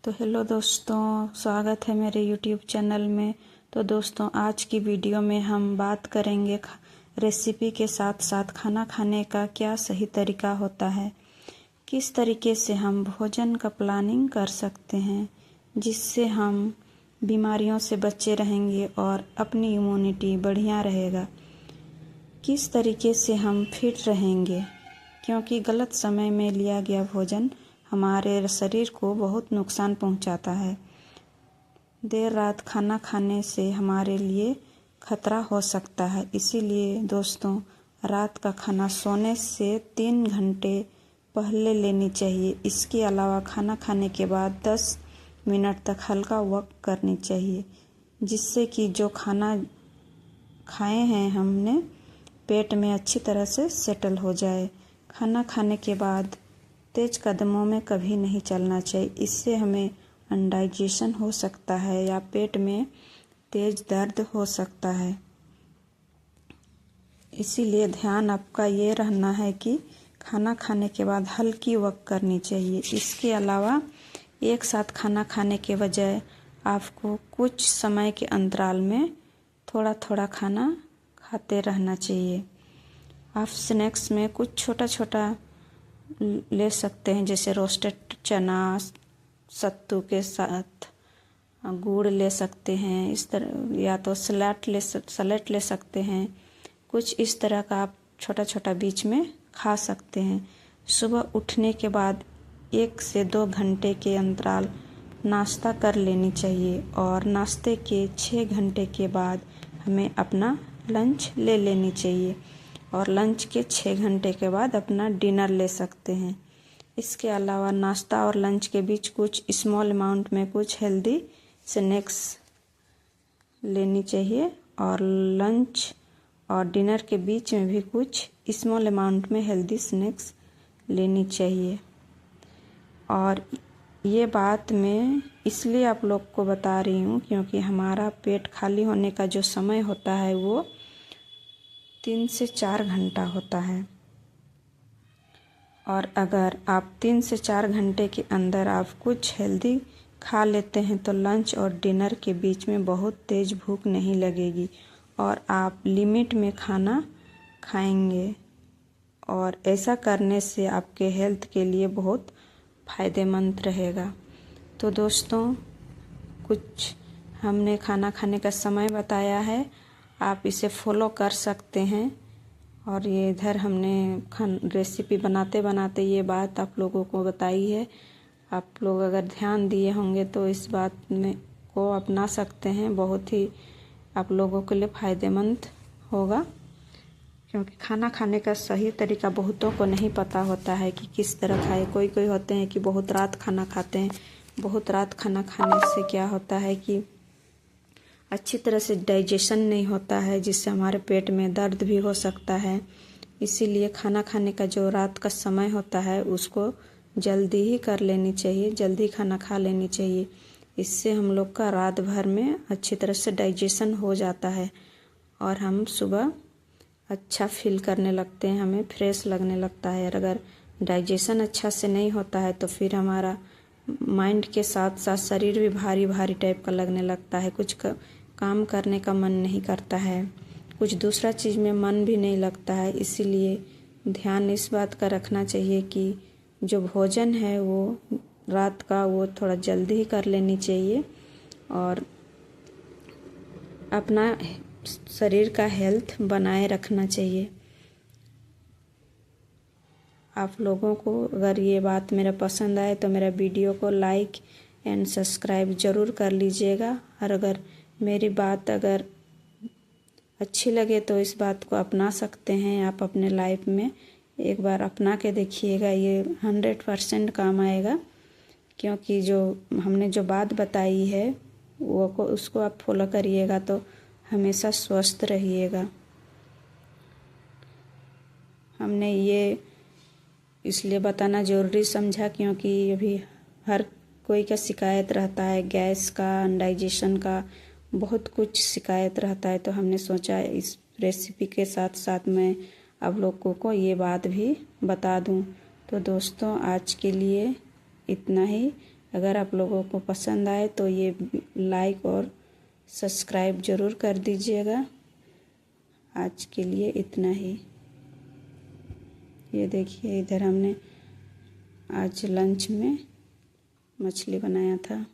तो हेलो दोस्तों, स्वागत है मेरे यूट्यूब चैनल में। तो दोस्तों, आज की वीडियो में हम बात करेंगे रेसिपी के साथ साथ खाना खाने का क्या सही तरीका होता है, किस तरीके से हम भोजन का प्लानिंग कर सकते हैं जिससे हम बीमारियों से बचे रहेंगे और अपनी इम्यूनिटी बढ़िया रहेगा। किस तरीके से हम फिट रहेंगे, क्योंकि गलत समय में लिया गया भोजन हमारे शरीर को बहुत नुकसान पहुंचाता है। देर रात खाना खाने से हमारे लिए खतरा हो सकता है, इसीलिए दोस्तों रात का खाना सोने से 3 घंटे पहले लेनी चाहिए। इसके अलावा खाना खाने के बाद 10 मिनट तक हल्का वॉक करनी चाहिए, जिससे कि जो खाना खाए हैं हमने पेट में अच्छी तरह से सेटल हो जाए। खाना खाने के बाद तेज कदमों में कभी नहीं चलना चाहिए, इससे हमें अनडाइजेशन हो सकता है या पेट में तेज दर्द हो सकता है। इसीलिए ध्यान आपका ये रहना है कि खाना खाने के बाद हल्की वॉक करनी चाहिए। इसके अलावा एक साथ खाना खाने के बजाय आपको कुछ समय के अंतराल में थोड़ा थोड़ा खाना खाते रहना चाहिए। आप स्नैक्स में कुछ छोटा छोटा ले सकते हैं, जैसे रोस्टेड चना सत्तू के साथ गुड़ ले सकते हैं इस तरह, या तो सलाद ले सकते हैं। कुछ इस तरह का आप छोटा छोटा बीच में खा सकते हैं। सुबह उठने के बाद 1 से 2 घंटे के अंतराल नाश्ता कर लेनी चाहिए और नाश्ते के 6 घंटे के बाद हमें अपना लंच ले लेनी चाहिए और लंच के 6 घंटे के बाद अपना डिनर ले सकते हैं। इसके अलावा नाश्ता और लंच के बीच कुछ स्मॉल अमाउंट में कुछ हेल्दी स्नैक्स लेनी चाहिए और लंच और डिनर के बीच में भी कुछ स्मॉल अमाउंट में हेल्दी स्नैक्स लेनी चाहिए। और ये बात मैं इसलिए आप लोग को बता रही हूँ क्योंकि हमारा पेट खाली होने का जो समय होता है वो 3 से 4 घंटा होता है, और अगर आप 3 से 4 घंटे के अंदर आप कुछ हेल्दी खा लेते हैं तो लंच और डिनर के बीच में बहुत तेज़ भूख नहीं लगेगी और आप लिमिट में खाना खाएंगे, और ऐसा करने से आपके हेल्थ के लिए बहुत फ़ायदेमंद रहेगा। तो दोस्तों, कुछ हमने खाना खाने का समय बताया है, आप इसे फॉलो कर सकते हैं। और ये इधर हमने रेसिपी बनाते बनाते ये बात आप लोगों को बताई है। आप लोग अगर ध्यान दिए होंगे तो इस बात में को अपना सकते हैं, बहुत ही आप लोगों के लिए फ़ायदेमंद होगा। क्योंकि खाना खाने का सही तरीका बहुतों को नहीं पता होता है कि किस तरह खाए। कोई होते हैं कि बहुत रात खाना खाते हैं। बहुत रात खाना खाने से क्या होता है कि अच्छी तरह से डाइजेशन नहीं होता है, जिससे हमारे पेट में दर्द भी हो सकता है। इसीलिए खाना खाने का जो रात का समय होता है उसको जल्दी ही कर लेनी चाहिए, जल्दी खाना खा लेनी चाहिए। इससे हम लोग का रात भर में अच्छी तरह से डाइजेशन हो जाता है और हम सुबह अच्छा फील करने लगते हैं, हमें फ्रेश लगने लगता है। और अगर डाइजेशन अच्छा से नहीं होता है तो फिर हमारा माइंड के साथ साथ शरीर भी भारी भारी टाइप का लगने लगता है। कुछ काम करने का मन नहीं करता है, कुछ दूसरा चीज़ में मन भी नहीं लगता है। इसीलिए ध्यान इस बात का रखना चाहिए कि जो भोजन है वो रात का वो थोड़ा जल्दी ही कर लेनी चाहिए और अपना शरीर का हेल्थ बनाए रखना चाहिए। आप लोगों को अगर ये बात मेरा पसंद आए तो मेरा वीडियो को लाइक एंड सब्सक्राइब ज़रूर कर लीजिएगा। और अगर मेरी बात अगर अच्छी लगे तो इस बात को अपना सकते हैं आप अपने लाइफ में। एक बार अपना के देखिएगा, ये 100% काम आएगा। क्योंकि जो हमने जो बात बताई है वो उसको आप फॉलो करिएगा तो हमेशा स्वस्थ रहिएगा। हमने ये इसलिए बताना ज़रूरी समझा क्योंकि अभी हर कोई का शिकायत रहता है, गैस का, अनडाइजेशन का, बहुत कुछ शिकायत रहता है। तो हमने सोचा इस रेसिपी के साथ साथ मैं आप लोगों को ये बात भी बता दूं। तो दोस्तों, आज के लिए इतना ही। अगर आप लोगों को पसंद आए तो ये लाइक और सब्सक्राइब ज़रूर कर दीजिएगा। आज के लिए इतना ही। ये देखिए, इधर हमने आज लंच में मछली बनाया था।